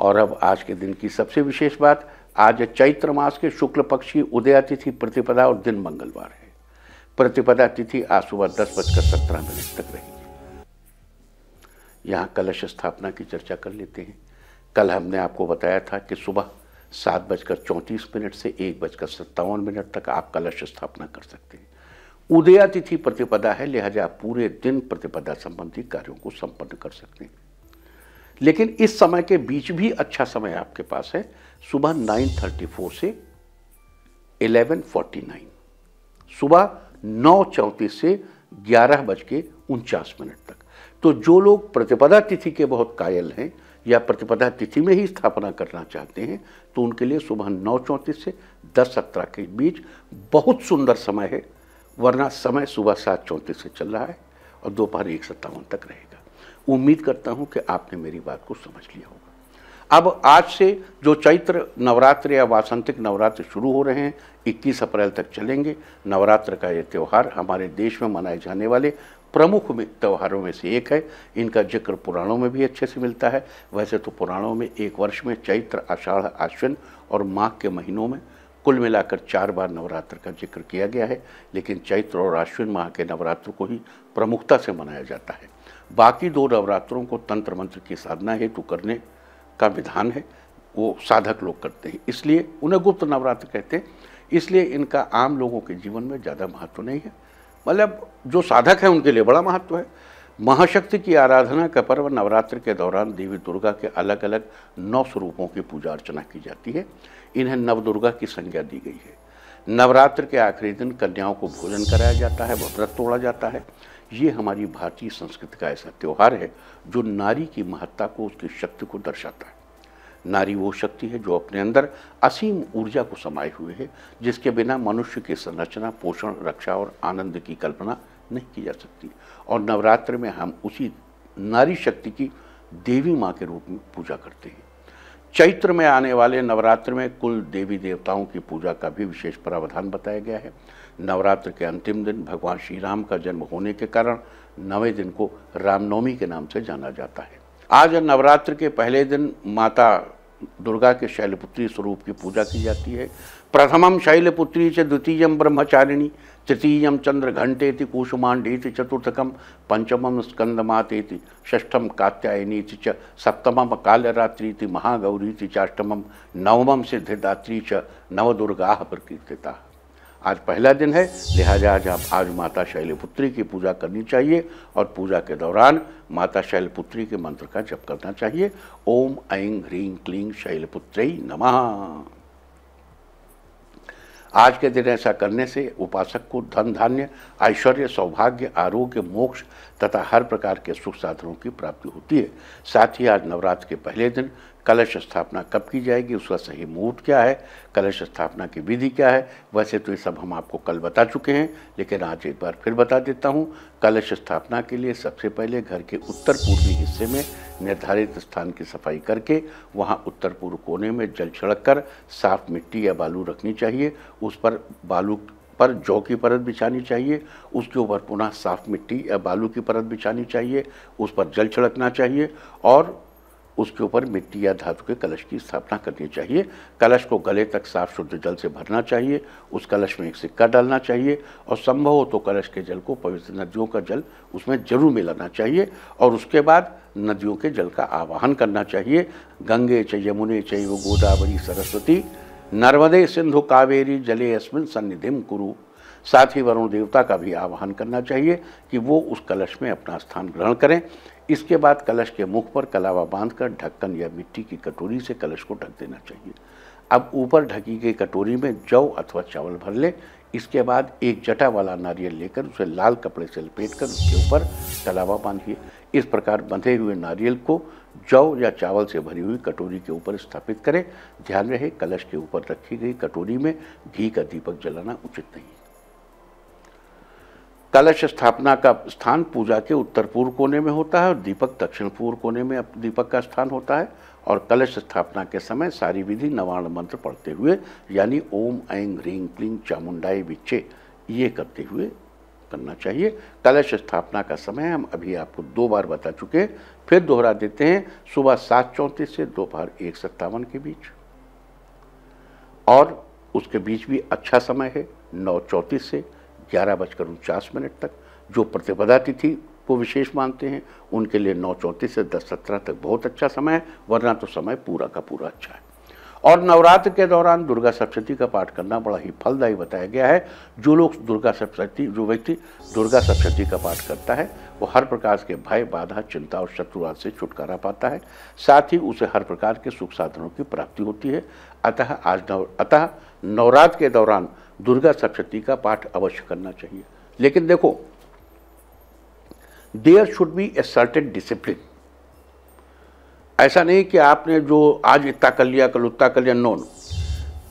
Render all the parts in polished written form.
और अब आज के दिन की सबसे विशेष बात, आज चैत्र मास के शुक्ल पक्ष की उदया तिथि प्रतिपदा और दिन मंगलवार है। प्रतिपदा तिथि आज सुबह 10:17 तक रहेगी। यहाँ कलश स्थापना की चर्चा कर लेते हैं। कल हमने आपको बताया था कि सुबह 7:34 से 1:57 तक आप कलश स्थापना कर सकते हैं। उदया तिथि प्रतिपदा है, लिहाजा आप पूरे दिन प्रतिपदा संबंधी कार्यों को संपन्न कर सकते हैं। लेकिन इस समय के बीच भी अच्छा समय आपके पास है, सुबह 9:34 से 11:49, सुबह 9:34 से 11:49 तक। तो जो लोग प्रतिपदा तिथि के बहुत कायल हैं या प्रतिपदा तिथि में ही स्थापना करना चाहते हैं, तो उनके लिए सुबह 9:34 से 10:17 के बीच बहुत सुंदर समय है। वरना समय सुबह 7:34 से चल रहा है और दोपहर 1:57 तक रहेगा। उम्मीद करता हूं कि आपने मेरी बात को समझ लिया होगा। अब आज से जो चैत्र नवरात्र या वासंतिक नवरात्र शुरू हो रहे हैं, 21 अप्रैल तक चलेंगे। नवरात्र का ये त्यौहार हमारे देश में मनाए जाने वाले प्रमुख त्योहारों में से एक है। इनका जिक्र पुराणों में भी अच्छे से मिलता है। वैसे तो पुराणों में एक वर्ष में चैत्र, आषाढ़, आश्विन और माघ के महीनों में कुल मिलाकर 4 बार नवरात्र का जिक्र किया गया है, लेकिन चैत्र और आश्विन माह के नवरात्र को ही प्रमुखता से मनाया जाता है। बाकी 2 नवरात्रों को तंत्र मंत्र की साधना हेतु करने का विधान है, वो साधक लोग करते हैं, इसलिए उन्हें गुप्त नवरात्र कहते हैं। इसलिए इनका आम लोगों के जीवन में ज़्यादा महत्व नहीं है, मतलब जो साधक हैं उनके लिए बड़ा महत्व है। महाशक्ति की आराधना का पर्व नवरात्र के दौरान देवी दुर्गा के अलग अलग 9 स्वरूपों की पूजा अर्चना की जाती है। इन्हें नवदुर्गा की संज्ञा दी गई है। नवरात्र के आखिरी दिन कन्याओं को भोजन कराया जाता है, वह व्रत तोड़ा जाता है। ये हमारी भारतीय संस्कृति का ऐसा त्यौहार है जो नारी की महत्ता को, उसकी शक्ति को दर्शाता है। नारी वो शक्ति है जो अपने अंदर असीम ऊर्जा को समाये हुए है, जिसके बिना मनुष्य की संरचना, पोषण, रक्षा और आनंद की कल्पना नहीं की जा सकती। और नवरात्र में हम उसी नारी शक्ति की देवी माँ के रूप में पूजा करते हैं। चैत्र में आने वाले नवरात्र में कुल देवी देवताओं की पूजा का भी विशेष प्रावधान बताया गया है। नवरात्र के अंतिम दिन भगवान श्री राम का जन्म होने के कारण 9वें दिन को रामनवमी के नाम से जाना जाता है। आज नवरात्र के पहले दिन माता दुर्गा के शैलपुत्री स्वरूप की पूजा की जाती है। प्रथमम शैलपुत्री च, द्वितीयम ब्रह्मचारिणी, तृतीयम चंद्रघंटेति, कुसुमांडेति, चतुर्थकम पंचमम स्कंदमातेति, षष्ठम कात्यायनीति च, सप्तमम कालरात्रीति, महागौरीति चाष्टमम, नवमम सिद्धिदात्री च, नवदुर्गाः प्रकीर्तिताः। आज पहला दिन है, लिहाजा आज माता शैलपुत्री की पूजा करनी चाहिए और पूजा के दौरान माता शैलपुत्री के मंत्र का जप करना चाहिए। ओम ऐं ह्रीं क्लीं शैलपुत्रै नमः। आज के दिन ऐसा करने से उपासक को धन, धान्य, ऐश्वर्य, सौभाग्य, आरोग्य, मोक्ष तथा हर प्रकार के सुख साधनों की प्राप्ति होती है। साथ ही आज नवरात्र के पहले दिन कलश स्थापना कब की जाएगी, उसका सही मुहूर्त क्या है, कलश स्थापना की विधि क्या है, वैसे तो ये सब हम आपको कल बता चुके हैं, लेकिन आज एक बार फिर बता देता हूँ। कलश स्थापना के लिए सबसे पहले घर के उत्तर पूर्वी हिस्से में निर्धारित स्थान की सफाई करके वहाँ उत्तर पूर्व कोने में जल छिड़क कर साफ मिट्टी या बालू रखनी चाहिए। उस पर बालू पर जौ की परत बिछानी चाहिए, उसके ऊपर पुनः साफ मिट्टी या बालू की परत बिछानी चाहिए, उस पर जल छिड़कना चाहिए और उसके ऊपर मिट्टी या धातु के कलश की स्थापना करनी चाहिए। कलश को गले तक साफ शुद्ध जल से भरना चाहिए, उस कलश में एक सिक्का डालना चाहिए और संभव हो तो कलश के जल को पवित्र नदियों का जल उसमें जरूर मिलाना चाहिए और उसके बाद नदियों के जल का आवाहन करना चाहिए। गंगे च यमुने चैव गोदावरी सरस्वती नर्मदे सिंधु कावेरी जले अस्मिन् सन्निधिं कुरु। साथ ही वरुण देवता का भी आवाहन करना चाहिए कि वो उस कलश में अपना स्थान ग्रहण करें। इसके बाद कलश के मुख पर कलावा बांधकर ढक्कन या मिट्टी की कटोरी से कलश को ढक देना चाहिए। अब ऊपर ढकी गई कटोरी में जौ अथवा चावल भर ले। इसके बाद एक जटा वाला नारियल लेकर उसे लाल कपड़े से लपेटकर उसके ऊपर कलावा बांधिए। इस प्रकार बंधे हुए नारियल को जौ या चावल से भरी हुई कटोरी के ऊपर स्थापित करें। ध्यान रहे, कलश के ऊपर रखी गई कटोरी में घी का दीपक जलाना उचित नहीं। कलश स्थापना का स्थान पूजा के उत्तर पूर्व कोने में होता है और दीपक दक्षिण पूर्व कोने में दीपक का स्थान होता है। और कलश स्थापना के समय सारी विधि नवार्ण मंत्र पढ़ते हुए, यानी ओम ऐं ह्रीं क्लीं चामुंडाय विच्चे, ये करते हुए करना चाहिए। कलश स्थापना का समय हम अभी आपको 2 बार बता चुके हैं, फिर दोहरा देते हैं। सुबह 7:34 से दोपहर 1:57 के बीच, और उसके बीच भी अच्छा समय है 9:34 से 11:49 तक। जो प्रतिपदा तिथि को विशेष मानते हैं उनके लिए 9:34 से 10:17 तक बहुत अच्छा समय है, वरना तो समय पूरा का पूरा अच्छा है। और नवरात्र के दौरान दुर्गा सप्तशती का पाठ करना बड़ा ही फलदायी बताया गया है। जो व्यक्ति दुर्गा सप्तशती का पाठ करता है वो हर प्रकार के भय, बाधा, चिंता और शत्रुवाद से छुटकारा पाता है। साथ ही उसे हर प्रकार के सुख साधनों की प्राप्ति होती है। अतः नवरात्र के दौरान दुर्गा सप्तशती का पाठ अवश्य करना चाहिए। लेकिन देखो, there should be a certain discipline. ऐसा नहीं कि आपने जो आज इतना कर लिया कल उतना कर लिया, नो।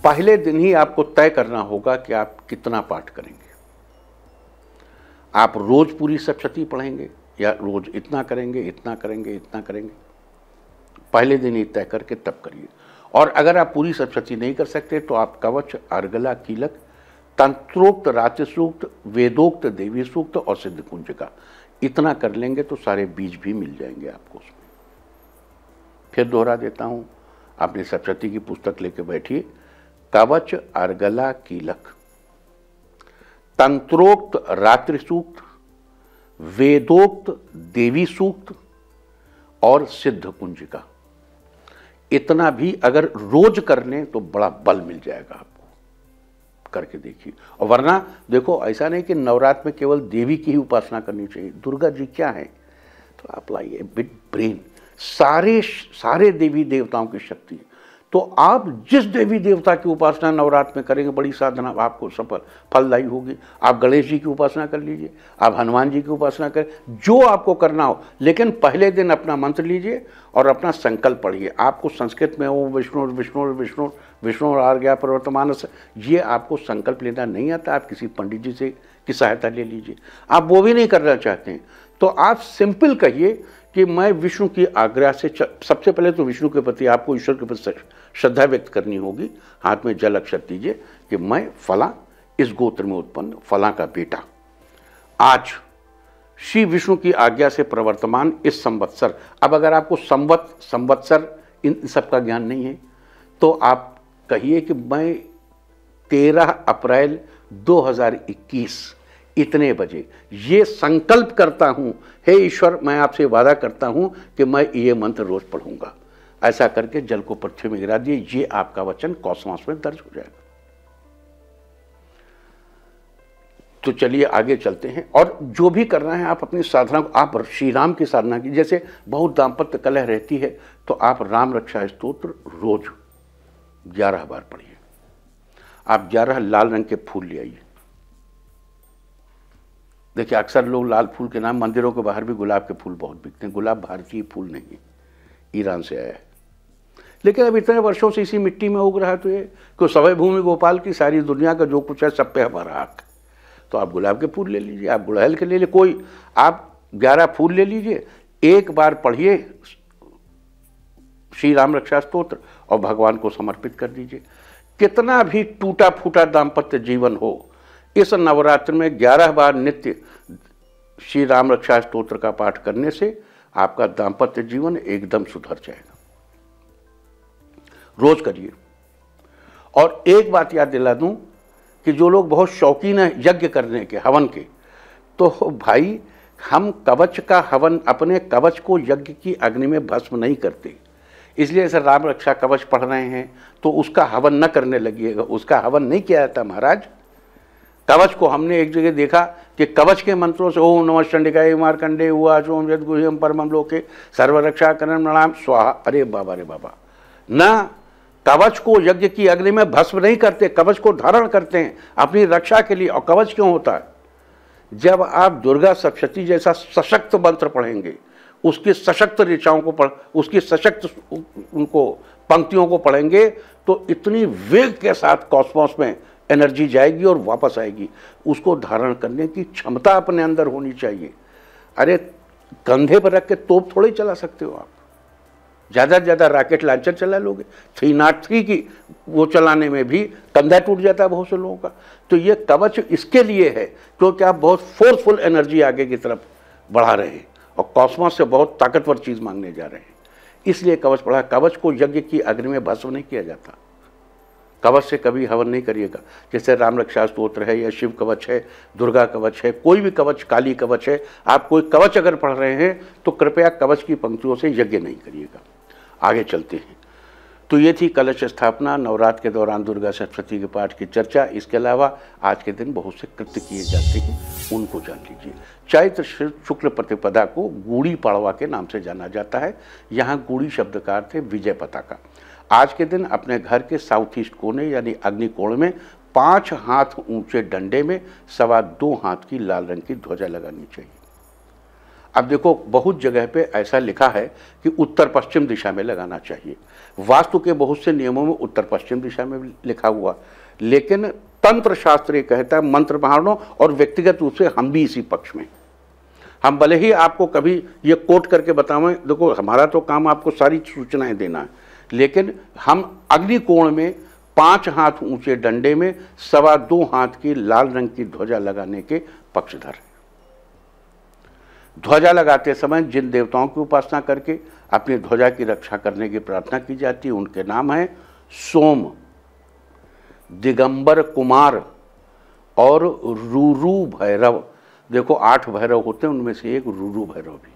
पहले दिन ही आपको तय करना होगा कि आप कितना पाठ करेंगे। आप रोज पूरी सप्तशती पढ़ेंगे या रोज इतना करेंगे, इतना करेंगे, इतना करेंगे, पहले दिन ही तय करके तब करिए। और अगर आप पूरी सप्तशती नहीं कर सकते तो आप कवच, अर्गला, कीलक, तंत्रोक्त, रात्रि सूक्त, वेदोक्त, देवी सूक्त और सिद्ध कुंजिका इतना कर लेंगे तो सारे बीज भी मिल जाएंगे आपको उसमें। फिर दोहरा देता हूं, अपनी सप्तशती की पुस्तक लेके बैठिए। कवच, अर्गला, कीलक, तंत्रोक्त रात्रि सूक्त, वेदोक्त देवी सूक्त और सिद्ध कुंजिका, इतना भी अगर रोज कर लें तो बड़ा बल मिल जाएगा आपको। करके देखिए। और वरना देखो, ऐसा नहीं कि नवरात्र में केवल देवी की ही उपासना करनी चाहिए। दुर्गा जी क्या है, तो आप लाइए बिट ब्रेन, सारे देवी देवताओं की शक्ति है। तो आप जिस देवी देवता की उपासना नवरात्र में करेंगे, बड़ी साधना आपको सफल फलदायी होगी। आप गणेश जी की उपासना कर लीजिए, आप हनुमान जी की उपासना करें, जो आपको करना हो। लेकिन पहले दिन अपना मंत्र लीजिए और अपना संकल्प पढ़िए। आपको संस्कृत में ओम विष्णु विष्णु विष्णु विष्णु और गया प्रवर्तमान, ये आपको संकल्प लेना नहीं आता। आप किसी पंडित जी से की सहायता ले लीजिए। आप वो भी नहीं करना चाहते हैं तो आप सिंपल कहिए कि मैं विष्णु की आज्ञा से, सबसे पहले तो विष्णु के प्रति आपको, ईश्वर के प्रति श्रद्धा व्यक्त करनी होगी। हाथ में जल अक्षत दीजिए कि मैं फला इस गोत्र में उत्पन्न फला का बेटा, आज श्री विष्णु की आज्ञा से प्रवर्तमान इस संवत्सर। अब अगर आपको संवत्सर इन सब का ज्ञान नहीं है तो आप कहिए कि मैं 13 अप्रैल 2021 इतने बजे ये संकल्प करता हूं, हे ईश्वर मैं आपसे वादा करता हूं कि मैं ये मंत्र रोज पढ़ूंगा। ऐसा करके जल को पृथ्वी में गिरा दिए। ये आपका वचन कॉस्मॉस में दर्ज हो जाएगा। तो चलिए आगे चलते हैं। और जो भी करना है आप अपनी साधना को, आप श्री राम की साधना की। जैसे बहुत दाम्पत्य कलह रहती है तो आप राम रक्षा स्तोत्र रोज 11 बार पढ़िए। आप 11 लाल रंग के फूल ले आइए। देखिए, अक्सर लोग लाल फूल के नाम, मंदिरों के बाहर भी गुलाब के फूल बहुत बिकते हैं। गुलाब भारतीय फूल नहीं है, ईरान से आया है। लेकिन अब इतने वर्षों से इसी मिट्टी में उग रहा है तो ये कि सवय भूमि गोपाल की, सारी दुनिया का जो कुछ है सब पे हमारा हक। तो आप गुलाब के फूल ले लीजिए, आप गुड़हल के ले लीजिए, कोई आप 11 फूल ले लीजिए, एक बार पढ़िए श्री राम रक्षा स्तोत्र और भगवान को समर्पित कर दीजिए। कितना भी टूटा फूटा दाम्पत्य जीवन हो, इस नवरात्र में 11 बार नित्य श्री राम रक्षा स्तोत्र का पाठ करने से आपका दाम्पत्य जीवन एकदम सुधर जाएगा। रोज करिए। और एक बात याद दिला दूं कि जो लोग बहुत शौकीन हैं यज्ञ करने के, हवन के, तो भाई हम कवच का हवन, अपने कवच को यज्ञ की अग्नि में भस्म नहीं करते। इसलिए ऐसा राम रक्षा कवच पढ़ रहे हैं तो उसका हवन न करने लगिएगा। उसका हवन नहीं किया जाता महाराज। कवच को हमने एक जगह देखा कि कवच के मंत्रों से ओम नमः चंडिकाय मार्कंडे हुआ ओम यद गुह्यम परमम लोके सर्वरक्षा करण प्रणाम स्वाहा। अरे बाबा रे बाबा, ना कवच को यज्ञ की अग्नि में भस्म नहीं करते, कवच को धारण करते हैं अपनी रक्षा के लिए। और कवच क्यों होता है? जब आप दुर्गा सप्तशती जैसा सशक्त मंत्र पढ़ेंगे, उसकी सशक्त ऋचाओं को उसकी सशक्त उनको पंक्तियों को पढ़ेंगे तो इतनी वेग के साथ कॉस्मोस में एनर्जी जाएगी और वापस आएगी। उसको धारण करने की क्षमता अपने अंदर होनी चाहिए। अरे कंधे पर रख के तोप थोड़े चला सकते हो आप। ज़्यादा से ज़्यादा रॉकेट लॉन्चर चला लोगे, 303 की वो चलाने में भी कंधा टूट जाता है बहुत से लोगों का। तो ये कवच इसके लिए है क्योंकि आप बहुत फोर्सफुल एनर्जी आगे की तरफ बढ़ा रहे हैं और कॉस्मोस से बहुत ताकतवर चीज़ मांगने जा रहे हैं, इसलिए कवच पढ़ा। कवच को यज्ञ की अग्नि में भस्म नहीं किया जाता, कवच से कभी हवन नहीं करिएगा। जैसे राम रक्षा स्तोत्र है या शिव कवच है, दुर्गा कवच है, कोई भी कवच, काली कवच है, आप कोई कवच अगर पढ़ रहे हैं तो कृपया कवच की पंक्तियों से यज्ञ नहीं करिएगा। आगे चलते हैं। तो ये थी कलश स्थापना, नवरात्र के दौरान दुर्गा सप्तशती के पाठ की चर्चा। इसके अलावा आज के दिन बहुत से कृत्य किए जाते हैं, उनको जान लीजिए। चैत्र शुक्ल प्रतिपदा को गुड़ी पाड़वा के नाम से जाना जाता है। यहाँ गुड़ी शब्द का अर्थ है विजय पताका। आज के दिन अपने घर के साउथ ईस्ट कोने यानी अग्निकोण में 5 हाथ ऊंचे डंडे में 2.25 हाथ की लाल रंग की ध्वजा लगानी चाहिए। अब देखो बहुत जगह पे ऐसा लिखा है कि उत्तर पश्चिम दिशा में लगाना चाहिए। वास्तु के बहुत से नियमों में उत्तर पश्चिम दिशा में लिखा हुआ, लेकिन तंत्र शास्त्र ये कहता है, मंत्र महारणों और व्यक्तिगत रूप से हम भी इसी पक्ष में। हम भले ही आपको कभी ये कोट करके बतावें, देखो हमारा तो काम आपको सारी सूचनाएं देना है, लेकिन हम अग्निकोण में 5 हाथ ऊंचे डंडे में 2.25 हाथ की लाल रंग की ध्वजा लगाने के पक्षधर हैं। ध्वजा लगाते समय जिन देवताओं की उपासना करके अपनी ध्वजा की रक्षा करने की प्रार्थना की जाती है उनके नाम हैं सोम, दिगंबर कुमार और रूरू भैरव। देखो 8 भैरव होते हैं, उनमें से एक रूरू भैरव भी।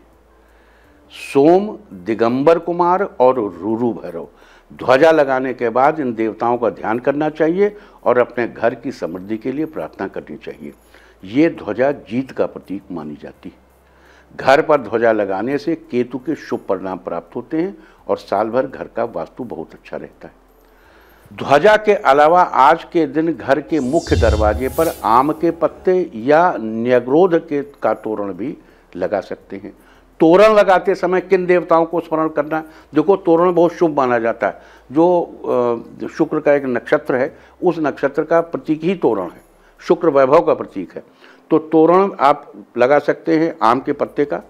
सोम, दिगंबर कुमार और रूरू भैरव। ध्वजा लगाने के बाद इन देवताओं का ध्यान करना चाहिए और अपने घर की समृद्धि के लिए प्रार्थना करनी चाहिए। ये ध्वजा जीत का प्रतीक मानी जाती है। घर पर ध्वजा लगाने से केतु के शुभ परिणाम प्राप्त होते हैं और साल भर घर का वास्तु बहुत अच्छा रहता है। ध्वजा के अलावा आज के दिन घर के मुख्य दरवाजे पर आम के पत्ते या न्यग्रोध के का तोरण भी लगा सकते हैं। तोरण लगाते समय किन देवताओं को स्मरण करना? देखो तोरण बहुत शुभ माना जाता है। जो शुक्र का एक नक्षत्र है, उस नक्षत्र का प्रतीक ही तोरण है, शुक्र वैभव का प्रतीक है। तो तोरण आप लगा सकते हैं आम के पत्ते का।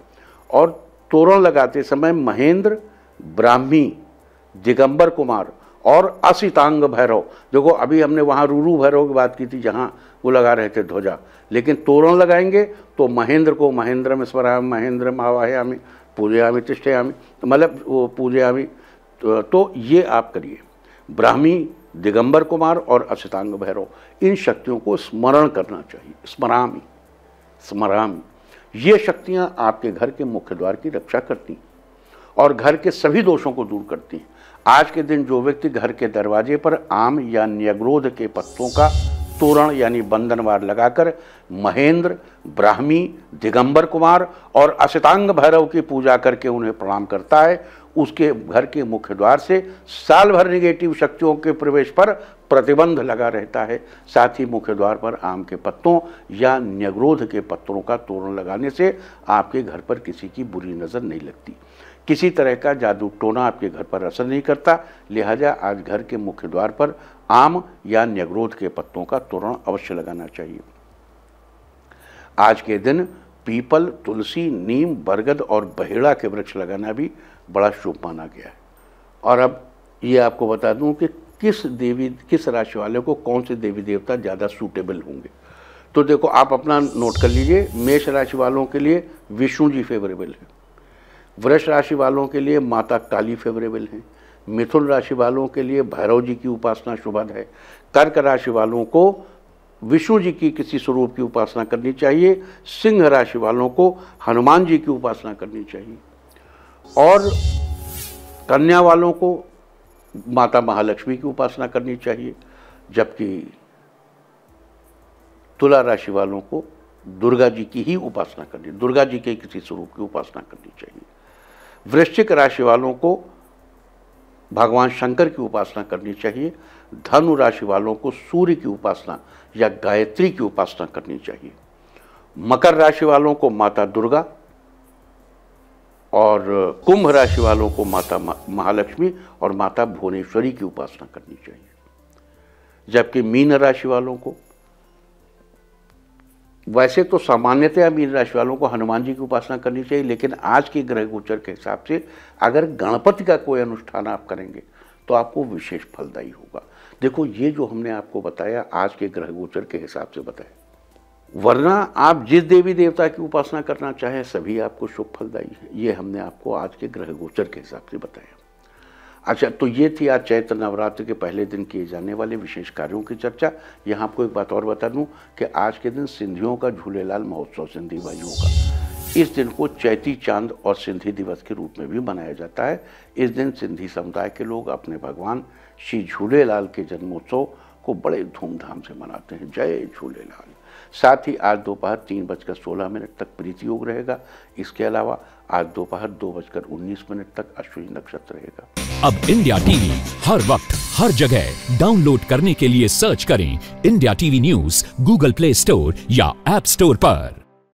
और तोरण लगाते समय महेंद्र, ब्राह्मी, दिगंबर कुमार और असितांग भैरव, देखो अभी हमने वहाँ रूरू भैरव की बात की थी जहाँ वो लगा रहे थे ध्वजा, लेकिन तोरण लगाएंगे तो महेंद्र को महेंद्र में स्मरामि, महेंद्र आवाहयामि, पूजयामि तिष्ठयामि, मतलब वो पूजयामि, तो ये आप करिए। ब्राह्मी, दिगंबर कुमार और असितांग भैरव, इन शक्तियों को स्मरण करना चाहिए। स्मरामि स्मरामि। ये शक्तियाँ आपके घर के मुख्य द्वार की रक्षा करती हैं और घर के सभी दोषों को दूर करती हैं। आज के दिन जो व्यक्ति घर के दरवाजे पर आम या न्यग्रोध के पत्तों का तोरण यानी बंधनवार लगाकर महेंद्र, ब्राह्मी, दिगंबर कुमार और असितांग भैरव की पूजा करके उन्हें प्रणाम करता है, उसके घर के मुख्य द्वार से साल भर निगेटिव शक्तियों के प्रवेश पर प्रतिबंध लगा रहता है। साथ ही मुख्य द्वार पर आम के पत्तों या न्यग्रोध के पत्तों का तोरण लगाने से आपके घर पर किसी की बुरी नज़र नहीं लगती, किसी तरह का जादू टोना आपके घर पर असर नहीं करता। लिहाजा आज घर के मुख्य द्वार पर आम या न्यग्रोध के पत्तों का तोरण अवश्य लगाना चाहिए। आज के दिन पीपल, तुलसी, नीम, बरगद और बहेड़ा के वृक्ष लगाना भी बड़ा शुभ माना गया है। और अब ये आपको बता दूं कि किस राशि वाले को कौन से देवी देवता ज़्यादा सूटेबल होंगे। तो देखो आप अपना नोट कर लीजिए। मेष राशि वालों के लिए विष्णु जी फेवरेबल है, वृष राशि वालों के लिए माता काली फेवरेबल है, मिथुन राशि वालों के लिए भैरव जी की उपासना शुभद है, कर्क राशि वालों को विष्णु जी की किसी स्वरूप की उपासना करनी चाहिए, सिंह राशि वालों को हनुमान जी की उपासना करनी चाहिए और कन्या वालों को माता महालक्ष्मी की उपासना करनी चाहिए, जबकि तुला राशि वालों को दुर्गा जी की ही उपासना करनी, दुर्गा जी के किसी स्वरूप की उपासना करनी चाहिए। वृश्चिक राशि वालों को भगवान शंकर की उपासना करनी चाहिए। धनु राशि वालों को सूर्य की उपासना या गायत्री की उपासना करनी चाहिए। मकर राशि वालों को माता दुर्गा और कुंभ राशि वालों को माता महालक्ष्मी और माता भुवनेश्वरी की उपासना करनी चाहिए। जबकि मीन राशि वालों को वैसे तो सामान्यतया मीन राशि वालों को हनुमान जी की उपासना करनी चाहिए, लेकिन आज के ग्रह गोचर के हिसाब से अगर गणपति का कोई अनुष्ठान आप करेंगे तो आपको विशेष फलदायी होगा। देखो, ये जो हमने आपको बताया आज के ग्रह गोचर के हिसाब से बताया, वरना आप जिस देवी देवता की उपासना करना चाहें सभी आपको शुभ फलदायी है। ये हमने आपको आज के ग्रह गोचर के हिसाब से बताया। अच्छा, तो ये थी आज चैत्र नवरात्र के पहले दिन किए जाने वाले विशेष कार्यों की चर्चा। यहाँ आपको एक बात और बता दूं कि आज के दिन सिंधियों का झूलेलाल महोत्सव सिंधी भाइयों का, इस दिन को चैती चांद और सिंधी दिवस के रूप में भी मनाया जाता है। इस दिन सिंधी समुदाय के लोग अपने भगवान श्री झूलेलाल के जन्मोत्सव को बड़े धूमधाम से मनाते हैं। जय झूलेलाल। साथ ही आज दोपहर 3:16 तक प्रीति योग रहेगा। इसके अलावा आज दोपहर 2:19 तक अश्विनी नक्षत्र रहेगा। अब इंडिया टीवी हर वक्त हर जगह डाउनलोड करने के लिए सर्च करें India TV news Google play store या ऐप स्टोर पर।